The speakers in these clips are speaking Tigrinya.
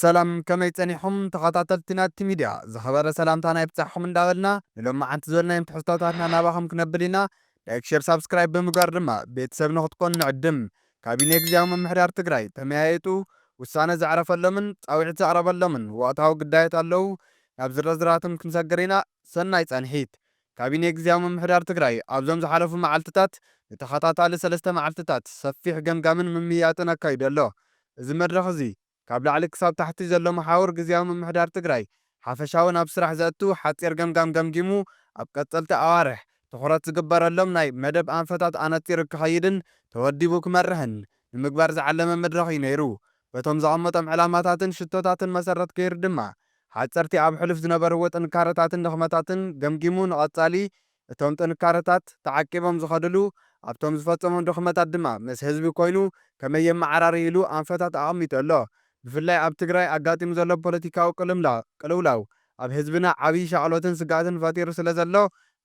ሰላም ከመይ ጸኒሖም ተኸታተልትና ሚድያ ዝኸበረ ሰላምታና ይብጻሕኩም እንዳበልና ንሎም መዓንቲ ዝበልናዮም ትሕዝቶታትና ናባኹም ክነብል ኢና ላይክ ሼር ሳብስክራይብ ብምግባር ድማ ቤተሰብ ንኽትኮኑ ንዕድም ካቢኔ ግዝያዊ ምምሕዳር ትግራይ ተመያየጡ ውሳነ ዘዕረፈሎምን ጻውዒት ዘቕረበሎምን ወቕታዊ ጉዳያት ኣለዉ ናብ ዝርዝራቶም ክንሰግር ኢና ሰናይ ጸንሒት ካቢኔ ግዝያዊ ምምሕዳር ትግራይ ኣብዞም ዝሓለፉ መዓልትታት ንተኸታታሊ 3 መዓልትታት ሰፊሕ ገምጋምን ምምያጥን ኣካይዱ ኣሎ እዚ መድረኽ እዚ ካብ ላዕሊ ክሳብ ታሕቲ ዘሎ መሓውር ግዝያዊ ምምሕዳር ትግራይ ሓፈሻዊ ናብ ስራሕ ዘእቱ ሓጺር ገምጋም ገምጊሙ ኣብ ቀጸልቲ ኣዋርሕ ትኹረት ዝግበረሎም ናይ መደብ ኣንፈታት ኣነጺሩ ክኸይድን ተወዲቡ ክመርሕን ንምግባር ዝዓለመ መድረኽ እዩ ነይሩ። በቶም ዝቐመጦም ዕላማታትን ሽቶታትን መሰረት ገይሩ ድማ ሓጸርቲ ኣብ ሕሉፍ ዝነበርዎ ጥንካረታትን ድኽመታትን ገምጊሙ ንቐጻሊ እቶም ጥንካረታት ተዓቂቦም ዝኸድሉ ኣብቶም ዝፈጸሞም ድኽመታት ድማ ምስ ህዝቢ ኮይኑ ከመይ የመዓራሪ ኢሉ ኣንፈታት ኣቐሚጡ ኣሎ። ብፍላይ ኣብ ትግራይ ኣጋጢሙ ዘሎ ፖለቲካዊ ቅልውላው ኣብ ህዝብና ዓብይ ሻዕሎትን ስጋትን ፈጢሩ ስለ ዘሎ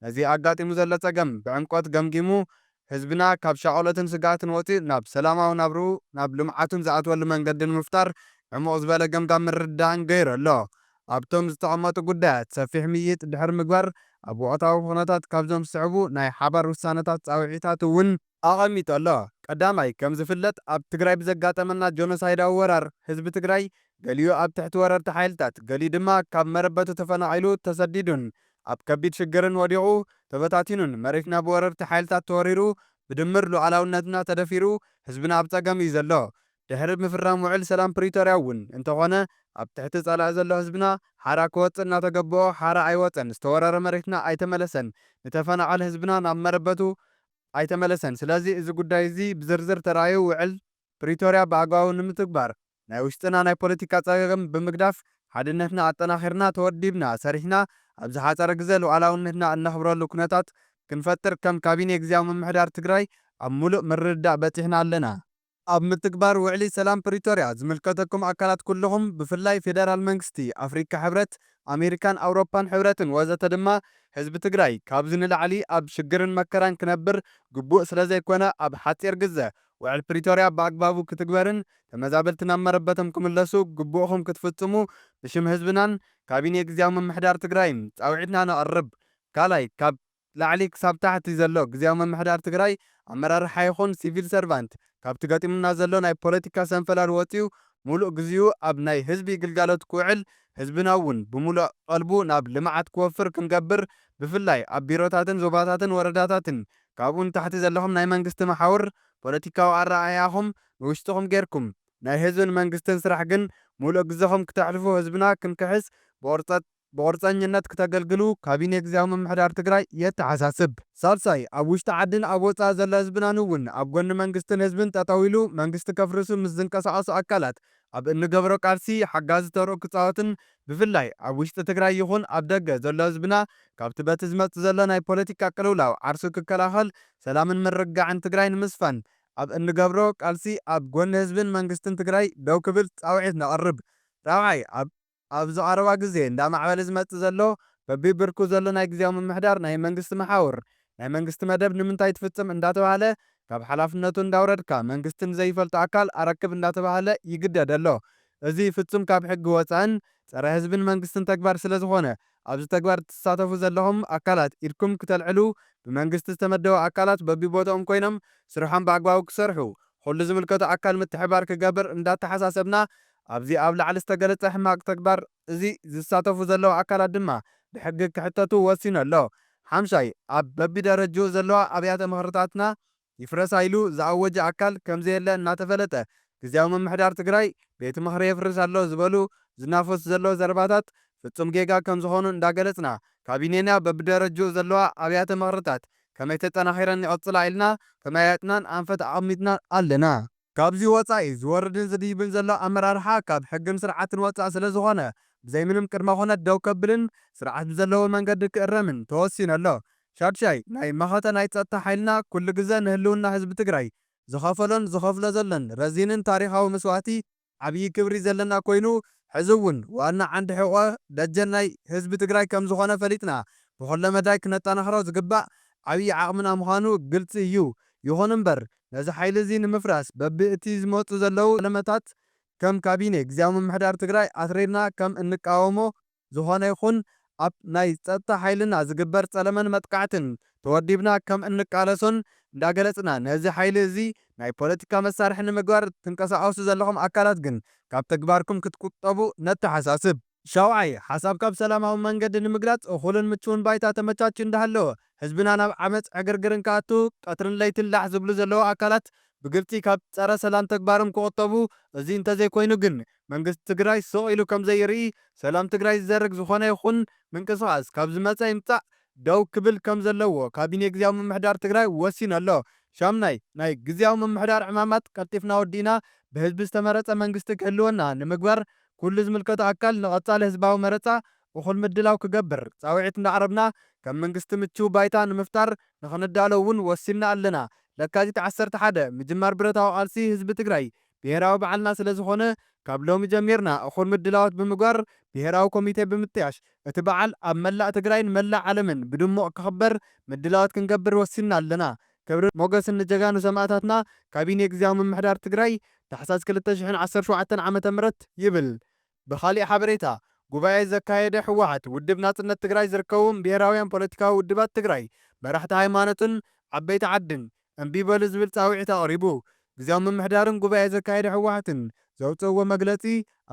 ነዚ ኣጋጢሙ ዘሎ ጸገም ብዕምቆት ገምጊሙ ህዝብና ካብ ሻዕሎትን ስጋትን ወፂኡ ናብ ሰላማዊ ናብሩ ናብ ልምዓቱን ዝኣትወሉ መንገዲ ንምፍጣር ዕሙቕ ዝበለ ገምጋም ምርድዳእን ገይሩ ኣሎ። ኣብቶም ዝተቐመጡ ጉዳያት ሰፊሕ ምይይጥ ድሕሪ ምግባር ኣብ ወቕታዊ ኩነታት ካብዞም ዝስዕቡ ናይ ሓባር ውሳነታት ጻውዒታት እውን ኣቐሚጡ ኣሎ። ቀዳማይ ከም ዝፍለጥ ኣብ ትግራይ ብዘጋጠመና ጆኖሳይዳዊ ወራር ህዝቢ ትግራይ ገሊኡ ኣብ ትሕቲ ወረርቲ ሓይልታት ገሊኡ ድማ ካብ መረበቱ ተፈናቒሉ ተሰዲዱን ኣብ ከቢድ ሽግርን ወዲቑ ተበታቲኑን መሬትና ብወረርቲ ሓይልታት ተወሪሩ ብድምር ሉዓላውነትና ተደፊሩ ህዝብና ኣብ ጸገም እዩ ዘሎ። ድሕሪ ምፍራም ውዕል ሰላም ፕሪቶርያ እውን እንተኾነ ኣብ ትሕቲ ጸላእ ዘሎ ህዝብና ሓራ ክወፅእ እናተገብኦ ሓራ ኣይወፀን፣ ዝተወረረ መሬትና ኣይተመለሰን፣ ንተፈናቐለ ህዝብና ናብ መረበቱ ኣይተመለሰን። ስለዚ እዚ ጉዳይ እዚ ብዝርዝር ተራእዩ ውዕል ፕሪቶርያ ብኣግባቡ ንምትግባር ናይ ውሽጥና ናይ ፖለቲካ ጸገም ብምግዳፍ ሓድነትና ኣጠናኺርና ተወዲብና ሰሪሕና ኣብ ዝሓፀረ ግዜ ሉዓላውነትና እነኽብረሉ ኩነታት ክንፈጥር ከም ካቢኔ ግዝያዊ ምምሕዳር ትግራይ ኣብ ሙሉእ ምርድዳእ በፂሕና ኣለና። ኣብ ምትግባር ውዕሊ ሰላም ፕሪቶርያ ዝምልከተኩም ኣካላት ኩልኹም ብፍላይ ፌደራል መንግስቲ፣ ኣፍሪካ ሕብረት፣ ኣሜሪካን ኣውሮፓን ሕብረትን ወዘተ ድማ ህዝቢ ትግራይ ካብዚ ንላዕሊ ኣብ ሽግርን መከራን ክነብር ግቡእ ስለ ዘይኮነ ኣብ ሓፂር ግዜ ውዕል ፕሪቶርያ ብኣግባቡ ክትግበርን ተመዛበልቲ ናብ መረበቶም ክምለሱ ግቡእኹም ክትፍጽሙ ብሽም ህዝብናን ካቢኔ ግዝያዊ ምምሕዳር ትግራይን ጻውዒትና ነቕርብ። ካልኣይ ካብ ላዕሊ ክሳብ ታሕቲ ዘሎ ግዝያዊ ምምሕዳር ትግራይ ኣመራርሓ ይኹን ሲቪል ሰርቫንት ካብቲ ገጢሙና ዘሎ ናይ ፖለቲካ ሰንፈላል ወፂኡ ሙሉእ ግዚኡ ኣብ ናይ ህዝቢ ግልጋሎት ክውዕል ህዝብና እውን ብሙሉእ ቀልቡ ናብ ልምዓት ክወፍር ክንገብር ብፍላይ ኣብ ቢሮታትን ዞባታትን ወረዳታትን ካብኡን ታሕቲ ዘለኹም ናይ መንግስቲ መሓውር ፖለቲካዊ ኣረኣእያኹም ንውሽጥኹም ጌርኩም ናይ ህዝብን መንግስትን ስራሕ ግን ሙሉእ ግዜኹም ክተሕልፉ ህዝብና ክንክሕስ ብቁርፀኝነት ክተገልግሉ ካቢኔ ግዝያዊ ምምሕዳር ትግራይ የተሓሳስብ። ሳልሳይ ኣብ ውሽጢ ዓድን ኣብ ወፃኢ ዘሎ ህዝብናን እውን ኣብ ጎኒ መንግስትን ህዝብን ጠጠው ኢሉ መንግስቲ ከፍርሱ ምስ ዝንቀሳቐሱ ኣካላት ኣብ እንገብሮ ቃልሲ ሓጋዚ ተርኡ ክፃወትን ብፍላይ ኣብ ውሽጢ ትግራይ ይኹን ኣብ ደገ ዘሎ ህዝብና ካብቲ በቲ ዝመጽእ ዘሎ ናይ ፖለቲካ ቅልውላው ዓርሱ ክከላኸል ሰላምን ምርግጋዕን ትግራይ ንምስፋን ኣብ እንገብሮ ቃልሲ ኣብ ጎኒ ህዝብን መንግስትን ትግራይ ደው ክብል ጻውዒት ነቕርብ። ራብዓይ ኣብ ዝቐረባ ግዜ እንዳማዕበለ ዝመጽእ ዘሎ በቢብርኩ ዘሎ ናይ ግዝያዊ ምምሕዳር ናይ መንግስቲ መሓውር ናይ መንግስቲ መደብ ንምንታይ ትፍጽም እንዳተባሃለ ካብ ሓላፍነቱ እንዳውረድካ መንግስትን ዘይፈልጦ ኣካል ኣረክብ እንዳተባሃለ ይግደድ ኣሎ። እዚ ፍጹም ካብ ሕጊ ወፃእን ጸረ ህዝብን መንግስትን ተግባር ስለ ዝኾነ ኣብዚ ተግባር ትሳተፉ ዘለኹም ኣካላት ኢድኩም ክተልዕሉ ብመንግስቲ ዝተመደቡ ኣካላት በቢቦትኦም ኮይኖም ስርሖም ብኣግባቡ ክሰርሑ ኩሉ ዝምልከቶ ኣካል ምትሕባር ክገብር እንዳተሓሳሰብና ኣብዚ ኣብ ላዕሊ ዝተገለጸ ሕማቅ ተግባር እዚ ዝሳተፉ ዘለዉ ኣካላት ድማ ብሕጊ ክሕተቱ ወሲኑ ኣሎ። ሓምሻይ ኣብ በቢደረጅኡ ዘለዋ ኣብያተ ምኽርታትና ይፍረሳ ኢሉ ዝኣወጀ ኣካል ከምዘየለ እናተፈለጠ ግዝያዊ ምምሕዳር ትግራይ ቤት ምኽሪ የፍርስ ኣሎ ዝበሉ ዝናፈሱ ዘለዉ ዘረባታት ፍጹም ጌጋ ከም ዝኾኑ እንዳገለጽና ካቢኔና በቢደረጅኡ ዘለዋ ኣብያተ ምኽርታት ከመይ ተጠናኺረን ይቕጽላ ኢልና ከመያጥናን ኣንፈት ኣቐሚጥና ኣለና። ካብዚ ወፃኢ ዝወርድን ዝድይብን ዘሎ ኣመራርሓ ካብ ሕግን ስርዓትን ወፃኢ ስለ ዝኾነ ብዘይ ምንም ቅድመ ኩነት ደው ከብልን ስርዓት ብዘለዎ መንገዲ ክእረምን ተወሲኑ ኣሎ። ሻድሻይ ናይ መኸተ ናይ ጸጥታ ሓይልና ኩሉ ግዜ ንህልውና ህዝቢ ትግራይ ዝኸፈሎን ዝኸፍሎ ዘሎን ረዚንን ታሪኻዊ መስዋዕቲ ዓብዪ ክብሪ ዘለና ኮይኑ ሕዚ እውን ዋና ዓንዲ ሕቖ ደጀን ናይ ህዝቢ ትግራይ ከም ዝኾነ ፈሊጥና ብኹሎ መዳይ ክነጠናኽሮ ዝግባእ ዓብዪ ዓቕምና ምዃኑ ግልፂ እዩ። ይኹን እምበር ነዚ ሓይሊ እዚ ንምፍራስ በቢ እቲ ዝመፁ ዘለዉ ለመታት ከም ካቢኔ ግዝያዊ ምምሕዳር ትግራይ ኣትሬድና ከም እንቃወሞ ዝኾነ ይኹን ኣብ ናይ ጸጥታ ሓይልና ዝግበር ጸለመን መጥቃዕትን ተወዲብና ከም እንቃለሶን እንዳገለጽና ነዚ ሓይሊ እዚ ናይ ፖለቲካ መሳርሒ ንምግባር ትንቀሳቐሱ ዘለኹም ኣካላት ግን ካብ ተግባርኩም ክትቁጠቡ ነተሓሳስብ። ሻውዓይ ሓሳብካ ብሰላማዊ መንገዲ ንምግላጽ እኹልን ምቹውን ባይታ ተመቻችዩ እንዳሃለወ ህዝብና ናብ ዓመፅ ዕግርግርን ከኣቱ ቀትርን ለይትን ላሕ ዝብሉ ዘለዉ ኣካላት ብግልፂ ካብ ጸረ ሰላም ተግባሮም ክቁጠቡ እዚ እንተዘይኮይኑ ግን መንግስቲ ትግራይ ስቕ ኢሉ ከም ዘይርኢ ሰላም ትግራይ ዝዘርግ ዝኾነ ይኹን ምንቅስቓስ ካብ ዝመፀ ይምጻእ ደው ክብል ከም ዘለዎ ካቢኔ ግዝያዊ ምምሕዳር ትግራይ ወሲኑ ኣሎ። ሻምናይ ናይ ግዝያዊ ምምሕዳር ዕማማት ቀልጢፍና ወዲእና ብህዝቢ ዝተመረፀ መንግስቲ ክህልወና ንምግባር ኩሉ ዝምልከቶ ኣካል ንቐጻሊ ህዝባዊ መረፃ እኹል ምድላው ክገብር ጻውዒት እንዳዓረብና ከም መንግስቲ ምቹው ባይታ ንምፍጣር ንኽንዳሎ እውን ወሲንና ኣለና። ለካቲት 11 ምጅማር ብረታዊ ቃልሲ ህዝቢ ትግራይ ብሄራዊ በዓልና ስለ ዝኾነ ካብ ሎሚ ጀሚርና እኹል ምድላዋት ብምግባር ብሄራዊ ኮሚቴ ብምጥያሽ እቲ በዓል ኣብ መላእ ትግራይን መላእ ዓለምን ብድሙቕ ክኽበር ምድላዋት ክንገብር ወሲንና ኣለና። ክብሪ ሞገስን ንጀጋኑ ሰማዕታትና ካቢኔ ግዝያዊ ምምሕዳር ትግራይ ታሕሳስ 2017 ዓ.ም ይብል። ብኻሊእ ሓበሬታ ጉባኤ ዘካየደ ህወሓት ውድብ ናጽነት ትግራይ ዝርከቡን ብሄራውያን ፖለቲካዊ ውድባት ትግራይ መራሕቲ ሃይማኖትን ዓበይቲ ዓድን እምቢ በሉ ዝብል ጻውዒት ኣቕሪቡ ግዝያዊ ምምሕዳርን ጉባኤ ዘካየደ ህወሓትን ዘውፅእዎ መግለጺ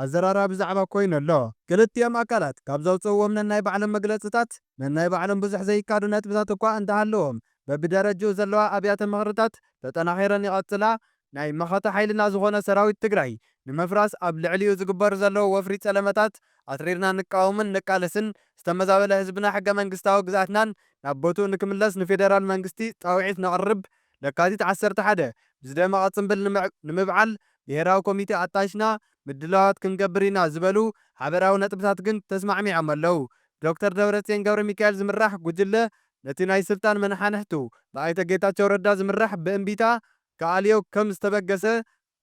ኣዘራራ ብዛዕባ ኮይኑ ኣሎ። ክልቲኦም ኣካላት ካብ ዘውፅእዎም ነናይ ባዕሎም መግለጽታት ነናይ ባዕሎም ብዙሕ ዘይካዱ ነጥብታት እኳ እንተሃለዎም በብደረጅኡ ዘለዋ ኣብያተ ምኽርታት ተጠናኺረን ይቐጽላ። ናይ መኸታ ሓይልና ዝኾነ ሰራዊት ትግራይ ንምፍራስ ኣብ ልዕሊኡ ዝግበሩ ዘለዉ ወፍሪ ጸለመታት ኣትሬድና ንቃወምን ንቃለስን ዝተመዛበለ ህዝብና ሕገ መንግስታዊ ግዛትናን ናብ ቦትኡ ንክምለስ ንፌደራል መንግስቲ ጣውዒት ነቕርብ። ለካቲት 11 ብዝደመቐ ጽምብል ንምብዓል ብሄራዊ ኮሚቴ ኣጣይሽና ምድላዋት ክንገብር ኢና ዝበሉ ሓበራዊ ነጥብታት ግን ተስማዕሚዖም ኣለዉ። ዶክተር ደብረጽዮን ገብረ ሚካኤል ዝምራሕ ጉጅለ ነቲ ናይ ስልጣን መናሓንሕቱ ብኣይተ ጌታቸው ረዳ ዝምራሕ ብእምቢታ ከኣልዮ ከም ዝተበገሰ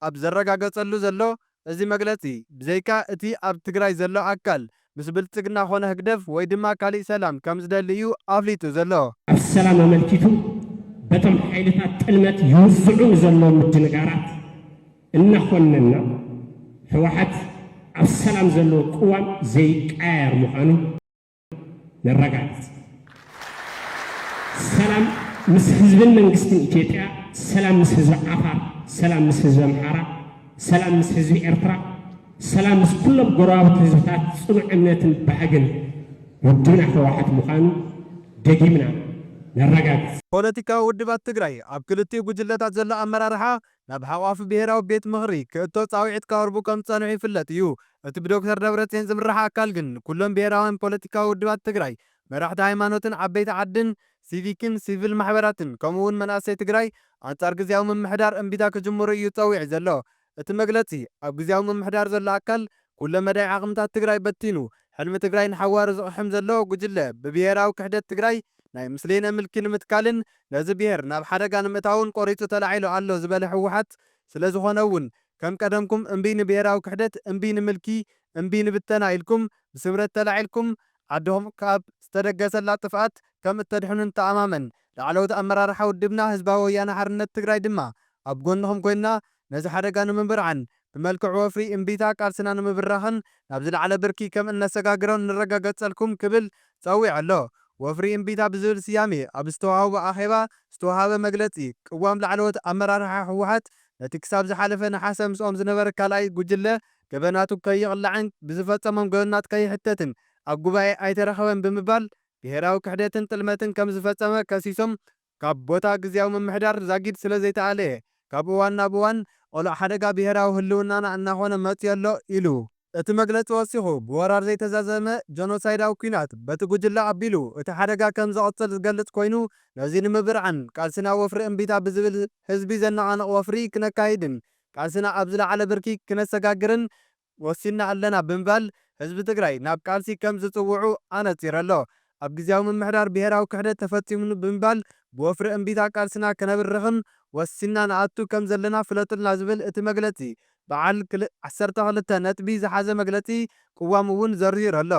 ኣብ ዘረጋገጸሉ ዘሎ እዚ መግለጺ ብዘይካ እቲ ኣብ ትግራይ ዘሎ ኣካል ምስ ብልጽግና ኾነ ህግደፍ ወይ ድማ ካሊእ ሰላም ከም ዝደሊ እዩ ኣፍሊጡ ዘሎ። ኣብ ሰላም ኣመልኪቱ በቶም ሓይልታት ጥልመት ይውስዑ ዘለዉ ምድንጋራት እናኾነና ህወሓት ኣብ ሰላም ዘለዎ ቅዋም ዘይቃየር ምዃኑ ነረጋግጽ። ሰላም ምስ ህዝብን መንግስትን ኢትዮጵያ፣ ሰላም ምስ ህዝቢ ዓፋር፣ ሰላም ምስ ህዝቢ ኣምሓራ፣ ሰላም ምስ ህዝቢ ኤርትራ፣ ሰላም ምስ ኩሎም ጎረባብቲ ህዝብታት ጽኑዕ እምነትን ባህግን ውድብና ህወሓት ምዃኑ ደጊምና ነረጋግጽ። ፖለቲካዊ ውድባት ትግራይ ኣብ ክልቲኡ ጉጅለታት ዘሎ ኣመራርሓ ናብ ሓቋፊ ብሄራዊ ቤት ምኽሪ ክእቶ ጻውዒት ካቅርቡ ከም ዝጸንሑ ይፍለጥ እዩ። እቲ ብዶክተር ደብረጽዮን ዝምራሕ ኣካል ግን ኩሎም ብሄራውያን ፖለቲካዊ ውድባት ትግራይ መራሕቲ ሃይማኖትን ዓበይቲ ዓድን ሲቪክን ሲቪል ማሕበራትን ከምኡውን መናእሰይ ትግራይ ኣንጻር ግዝያዊ ምምሕዳር እምቢታ ክጅምሩ እዩ ጸዊዕ ዘሎ። እቲ መግለጺ ኣብ ግዝያዊ ምምሕዳር ዘሎ ኣካል ኩለ መዳይ ዓቕምታት ትግራይ በቲኑ ሕልሚ ትግራይ ንሓዋሩ ዝቕሕም ዘሎ ጉጅለ ብብሄራዊ ክሕደት ትግራይ ናይ ምስሌነ ምልኪ ንምትካልን ነዚ ብሄር ናብ ሓደጋ ንምእታውን ቆሪጹ ተላዒሉ ኣሎ ዝበለ ህወሓት ስለ ዝኾነ እውን ከም ቀደምኩም እምቢ ንብሄራዊ ክሕደት፣ እምቢ ንምልኪ፣ እምቢ ንብተና ኢልኩም ብስብረት ተላዒልኩም ዓድኹም ካብ ዝተደገሰላ ጥፍኣት ከም እተድሕኑን ተኣማመን። ላዕለዎት ኣመራርሓ ውድብና ህዝባዊ ወያነ ሓርነት ትግራይ ድማ ኣብ ጎንኹም ኮይንና ነዚ ሓደጋ ንምብርዓን ብመልክዕ ወፍሪ እምቢታ ቃልስና ንምብራኽን ናብ ዝለዓለ ብርኪ ከም እነሰጋግረን ንረጋገጸልኩም ክብል ጸዊዕ ኣሎ። ወፍሪ እምቢታ ብዝብል ስያሜ ኣብ ዝተዋህበ ኣኼባ ዝተዋህበ መግለጺ ቅዋም ላዕለዎት ኣመራርሓ ህወሓት ነቲ ክሳብ ዝሓለፈ ነሓሰ ምስኦም ዝነበረ ካልኣይ ጉጅለ ገበናቱ ከይቕላዕን ብዝፈጸሞም ገበናት ከይሕተትን ኣብ ጉባኤ ኣይተረኸበን ብምባል ብሄራዊ ክሕደትን ጥልመትን ከም ዝፈጸመ ከሲሶም ካብ ቦታ ግዝያዊ ምምሕዳር ዛጊድ ስለ ዘይተኣለየ ካብ እዋን ናብ እዋን ቆልዕ ሓደጋ ብሄራዊ ህልውናና እናኾነ መፅኡ ኣሎ ኢሉ እቲ መግለፂ ወሲኹ ብወራር ዘይተዛዘመ ጀኖሳይዳዊ ኩናት በቲ ጉጅለ ኣቢሉ እቲ ሓደጋ ከም ዘቕጽል ዝገልጽ ኮይኑ ነዚ ንምብርዓን ቃልስና ወፍሪ እምቢታ ብዝብል ህዝቢ ዘነቓንቕ ወፍሪ ክነካይድን ቃልስና ኣብ ዝለዓለ ብርኪ ክነሰጋግርን ወሲና ኣለና ብምባል ህዝቢ ትግራይ ናብ ቃልሲ ከም ዝጽውዑ ኣነጺረ ኣሎ። ኣብ ግዝያዊ ምምሕዳር ብሄራዊ ክሕደት ተፈጺሙ ብምባል ብወፍሪ እምቢታ ቃልስና ክነብርኽን ወሲና ንኣቱ ከም ዘለና ፍለጡልና ዝብል እቲ መግለጺ በዓል 12 ነጥቢ ዝሓዘ መግለጺ ቅዋም እውን ዘርዚሩ ኣሎ።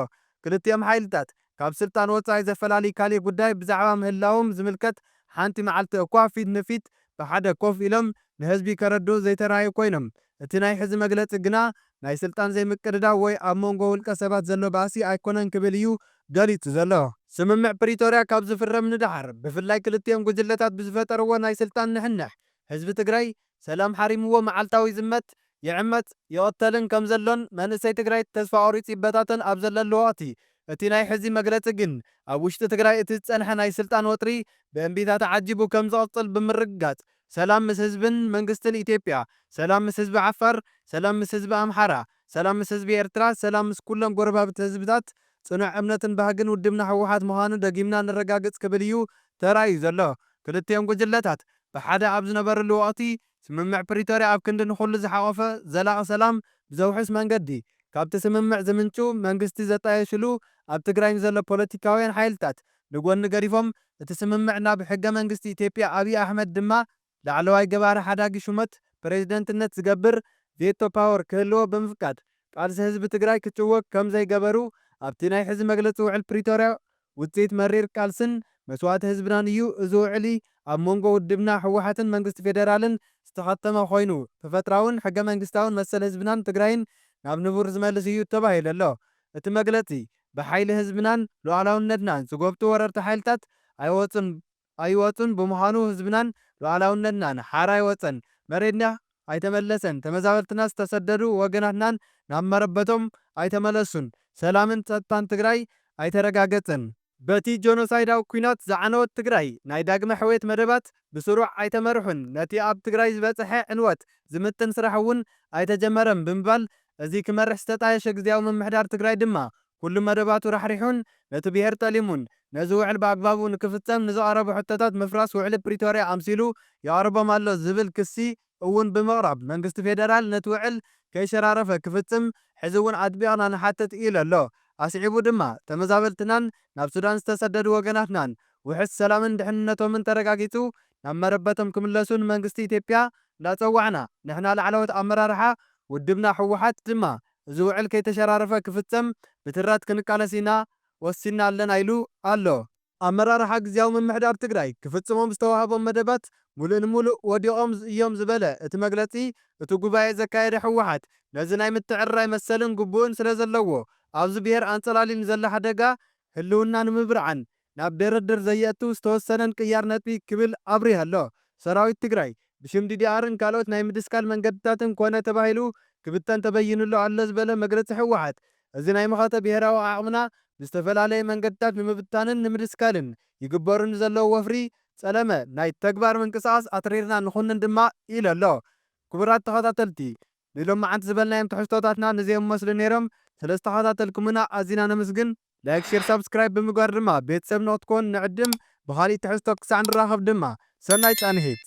ክልቲኦም ሓይልታት ካብ ስልጣን ወጻኢ ዘፈላሊ ካሊእ ጉዳይ ብዛዕባ ምህላዎም ዝምልከት ሓንቲ መዓልቲ እኳ ፊት ንፊት ብሓደ ኮፍ ኢሎም ንህዝቢ ከረድኡ ዘይተረኣዩ ኮይኖም እቲ ናይ ሕዚ መግለፂ ግና ናይ ስልጣን ዘይምቅድዳው ወይ ኣብ መንጎ ውልቀ ሰባት ዘሎ ባእሲ ኣይኮነን ክብል እዩ ገሊጹ ዘሎ። ስምምዕ ፕሪቶርያ ካብ ዝፍረም ንድሓር ብፍላይ ክልቲኦም ጉጅለታት ብዝፈጠርዎ ናይ ስልጣን ንሕንሕ ህዝቢ ትግራይ ሰላም ሓሪምዎ መዓልታዊ ዝመት ይዕመት ይቕተልን ከም ዘሎን መንእሰይ ትግራይ ተስፋ ቆሪጹ ይበታተን ኣብ ዘለሉ ወቕቲ እቲ ናይ ሕዚ መግለፂ ግን ኣብ ውሽጢ ትግራይ እቲ ዝጸንሐ ናይ ስልጣን ወጥሪ ብእንቢታ ተዓጂቡ ከም ዝቕጽል ብምርግጋጽ ሰላም ምስ ህዝብን መንግስትን ኢትዮጵያ፣ ሰላም ምስ ህዝቢ ዓፋር፣ ሰላም ምስ ህዝቢ ኣምሓራ፣ ሰላም ምስ ህዝቢ ኤርትራ፣ ሰላም ምስ ኩሎም ጎረባብቲ ህዝብታት ጽኑዕ እምነትን ባህግን ውድብና ህወሓት ምዃኑ ደጊምና ንረጋግጽ ክብል እዩ ተራእዩ ዘሎ። ክልቲኦም ጉጅለታት ብሓደ ኣብ ዝነበረሉ ወቕቲ ስምምዕ ፕሪቶርያ ኣብ ክንዲ ንኹሉ ዝሓቖፈ ዘላቒ ሰላም ብዘውሕስ መንገዲ ካብቲ ስምምዕ ዝምንጩ መንግስቲ ዘጣየሽሉ ኣብ ትግራይ ንዘሎ ፖለቲካውያን ሓይልታት ንጎኒ ገዲፎም እቲ ስምምዕ ናብ ሕገ መንግስቲ ኢትዮጵያ ኣብዪ ኣሕመድ ድማ ላዕለዋይ ገባሪ ሓዳጊ ሹመት ፕሬዝደንትነት ዝገብር ቬቶ ፓወር ክህልዎ ብምፍቃድ ቃልሲ ህዝቢ ትግራይ ክጭወክ ከም ዘይገበሩ ኣብቲ ናይ ሕዚ መግለፂ ውዕል ፕሪቶርያ ውፅኢት መሪር ቃልስን መስዋእቲ ህዝብናን እዩ። እዚ ውዕሊ ኣብ መንጎ ውድብና ህወሓትን መንግስቲ ፌደራልን ዝተኸተመ ኮይኑ ተፈጥራውን ሕገ መንግስታውን መሰል ህዝብናን ትግራይን ናብ ንቡር ዝመልስ እዩ ተባሂሉ ኣሎ። እቲ መግለፂ ብሓይሊ ህዝብናን ሉዓላውነትናን ዝጎብጡ ወረርቲ ሓይልታት ኣይወፁን ብምዃኑ ህዝብናን ሉዓላውነትናን ሓራ ኣይወፀን፣ መሬትና ኣይተመለሰን፣ ተመዛበልትና ዝተሰደዱ ወገናትናን ናብ መረበቶም ኣይተመለሱን፣ ሰላምን ጸጥታን ትግራይ ኣይተረጋገፀን። በቲ ጆኖሳይዳዊ ኩናት ዝዓነወት ትግራይ ናይ ዳግመ ሕዌት መደባት ብስሩዕ ኣይተመርሑን፣ ነቲ ኣብ ትግራይ ዝበፅሐ ዕንወት ዝምጥን ስራሕ እውን ኣይተጀመረን ብምባል እዚ ክመርሕ ዝተጣየሸ ግዜያዊ ምምሕዳር ትግራይ ድማ ኩሉ መደባቱ ራሕሪሑን ነቲ ብሄር ጠሊሙን ነዚ ውዕል ብኣግባቡ ንክፍጸም ንዝቐረቡ ሕቶታት ምፍራስ ውዕሊ ፕሪቶርያ ኣምሲሉ የቕርቦም ኣሎ ዝብል ክሲ እውን ብምቕራብ መንግስቲ ፌደራል ነቲ ውዕል ከይሸራረፈ ክፍጽም ሕዚ እውን ኣጥቢቕና ንሓትት ኢሉ ኣሎ። ኣስዒቡ ድማ ተመዛበልትናን ናብ ሱዳን ዝተሰደዱ ወገናትናን ውሕስ ሰላምን ድሕንነቶምን ተረጋጊጹ ናብ መረበቶም ክምለሱ ንመንግስቲ ኢትዮጵያ እንዳጸዋዕና ንሕና ላዕለዎት ኣመራርሓ ውድብና ህወሓት ድማ እዚ ውዕል ከይተሸራረፈ ክፍጸም ብትራት ክንቃለስ ኢና ወሲና ኣለና ኢሉ ኣሎ። ኣመራርሓ ግዜያዊ ምምሕዳር ትግራይ ክፍጽሞም ዝተዋህቦም መደባት ሙሉእ ንሙሉእ ወዲቖም እዮም ዝበለ እቲ መግለፂ እቲ ጉባኤ ዘካየደ ህወሓት ነዚ ናይ ምትዕርራይ መሰልን ግቡእን ስለ ዘለዎ ኣብዚ ብሄር ኣንጸላሊል ንዘሎ ሓደጋ ህልውና ንምብርዓን ናብ ድርድር ዘየእቱ ዝተወሰነን ቅያር ነጥቢ ክብል ኣብሪህ ኣሎ። ሰራዊት ትግራይ ብሽም ዲዲኣርን ካልኦት ናይ ምድስካል መንገድታትን ኮነ ተባሂሉ ክብተን ተበይኑሎ ኣሎ ዝበለ መግለፂ ህወሓት እዚ ናይ መኸተ ብሄራዊ ዓቕምና ብዝተፈላለየ መንገድታት ንምብታንን ንምድስካልን ይግበሩ ንዘለዉ ወፍሪ ጸለመ ናይ ተግባር ምንቅስቓስ ኣትሪርና ንኹንን ድማ ኢሉ ኣሎ። ክቡራት ተኸታተልቲ ንሎማዓንቲ ዝበልናዮም ትሕዝቶታትና ነዚኦም መስሉ ነይሮም። ስለ ዝተኸታተልኩምና ኣዝና ነመስግን። ላይክ፣ ሼር፣ ሰብስክራይብ ብምግባር ድማ ቤተሰብ ንኽትኮኑ ንዕድም። ብኻሊእ ትሕዝቶ ክሳዕ ንራኸብ ድማ ሰናይ ጻንሒት።